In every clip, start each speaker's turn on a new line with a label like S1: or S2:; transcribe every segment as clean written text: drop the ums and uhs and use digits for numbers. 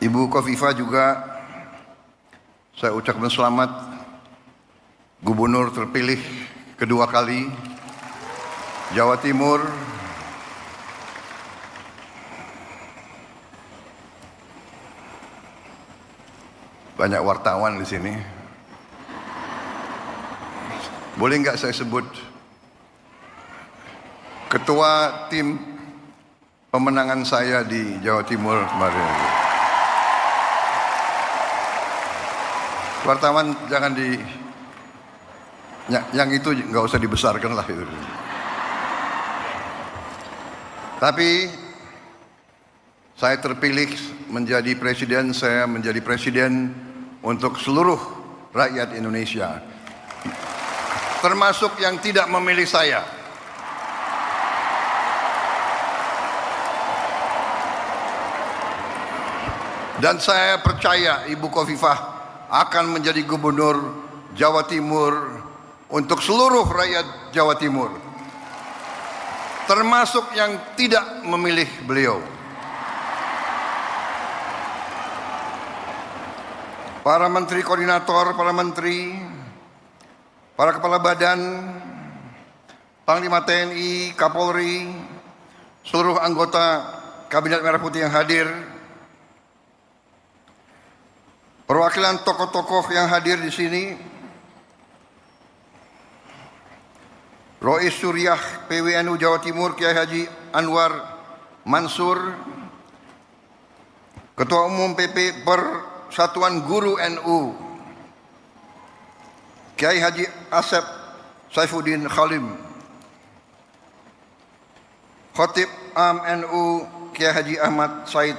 S1: Ibu Khofifah juga saya ucapkan selamat Gubernur terpilih kedua kali Jawa Timur. Banyak wartawan di sini. Boleh nggak saya sebut ketua tim pemenangan saya di Jawa Timur kemarin? Wartawan jangan yang itu nggak usah dibesarkan lah itu. Tapi saya terpilih menjadi presiden, saya menjadi presiden untuk seluruh rakyat Indonesia, termasuk yang tidak memilih saya. Dan saya percaya Ibu Khofifah akan menjadi gubernur Jawa Timur untuk seluruh rakyat Jawa Timur, termasuk yang tidak memilih beliau. Para menteri koordinator, para menteri, para kepala badan, Panglima TNI, Kapolri, seluruh anggota Kabinet Merah Putih yang hadir, perwakilan tokoh-tokoh yang hadir di sini, Rois Suriah PWNU Jawa Timur Kiai Haji Anwar Mansur, Ketua Umum PP Persatuan Guru NU Kiai Haji Asep Saifuddin Khalim, Khatib Am NU Kiai Haji Ahmad Said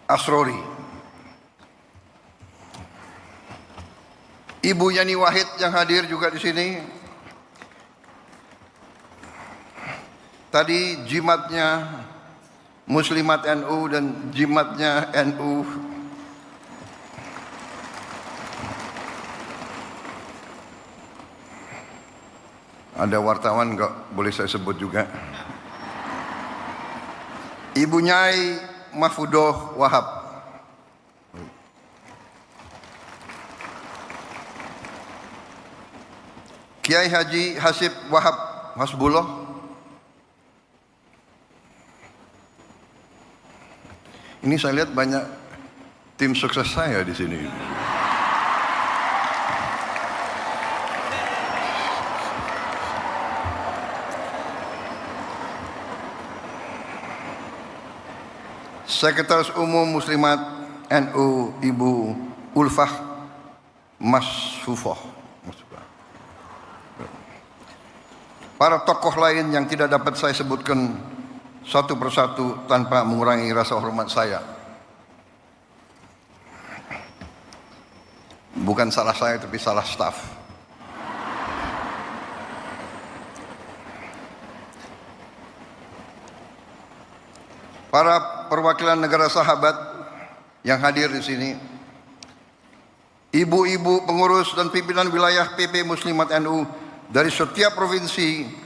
S1: Asrori, Ibu Yani Wahid yang hadir juga di sini. Tadi jimatnya Muslimat NU dan jimatnya NU. Ada wartawan nggak boleh saya sebut juga. Ibu Nyai Mahfudoh Wahab, Kiai Haji Hasib Wahab Hasbullah, ini saya lihat banyak tim sukses saya di sini. Sekretaris Umum Muslimat NU Ibu Ulfah Masfufoh, para tokoh lain yang tidak dapat saya sebutkan satu persatu tanpa mengurangi rasa hormat saya. Bukan salah saya tapi salah staf. Para perwakilan negara sahabat yang hadir di sini, ibu-ibu pengurus dan pimpinan wilayah PP Muslimat NU dari setiap provinsi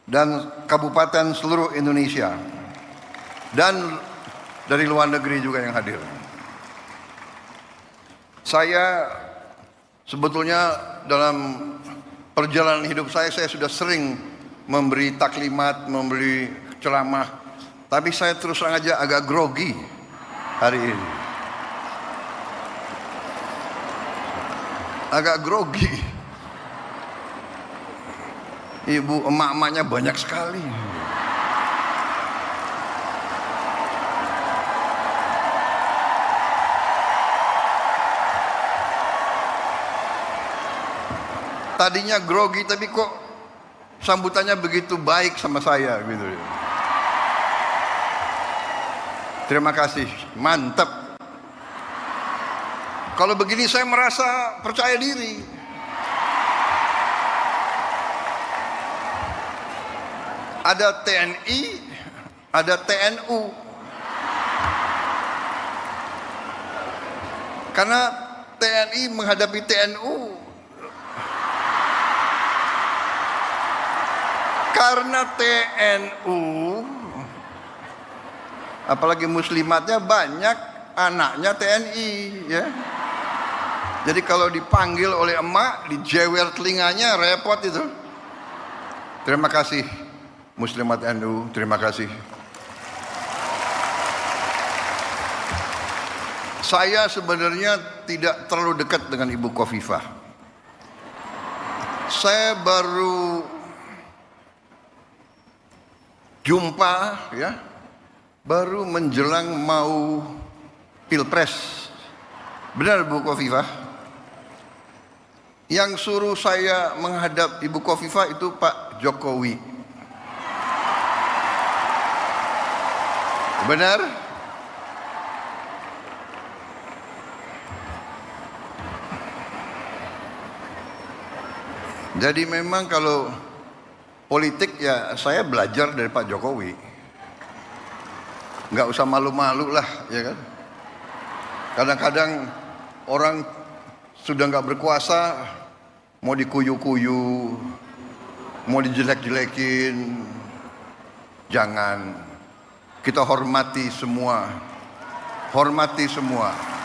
S1: dan kabupaten seluruh Indonesia, dan dari luar negeri juga yang hadir. Saya sebetulnya dalam perjalanan hidup saya sudah sering memberi taklimat, memberi ceramah, tapi saya terus terang aja agak grogi hari ini. Agak grogi. Ibu emak-emaknya banyak sekali. Tadinya grogi tapi kok sambutannya begitu baik sama saya gitu. Terima kasih, mantap. Kalau begini saya merasa percaya diri. Ada TNI, ada TNU. Karena TNI menghadapi TNU. Karena TNU Apalagi muslimatnya banyak anaknya TNI, ya. Jadi kalau dipanggil oleh emak, dijewer telinganya, repot itu. Terima kasih muslimat NU, terima kasih. Saya sebenarnya tidak terlalu dekat dengan Ibu Khofifah. Saya baru jumpa, ya, baru menjelang mau pilpres. Benar Bu Khofifah? Yang suruh saya menghadap Ibu Khofifah itu Pak Jokowi. Benar? Jadi memang kalau politik ya saya belajar dari Pak Jokowi. Nggak usah malu-malu lah, ya kan? Kadang-kadang orang sudah nggak berkuasa, mau dikuyu-kuyu, mau dijelek-jelekin. Jangan. Kita hormati semua. Hormati semua.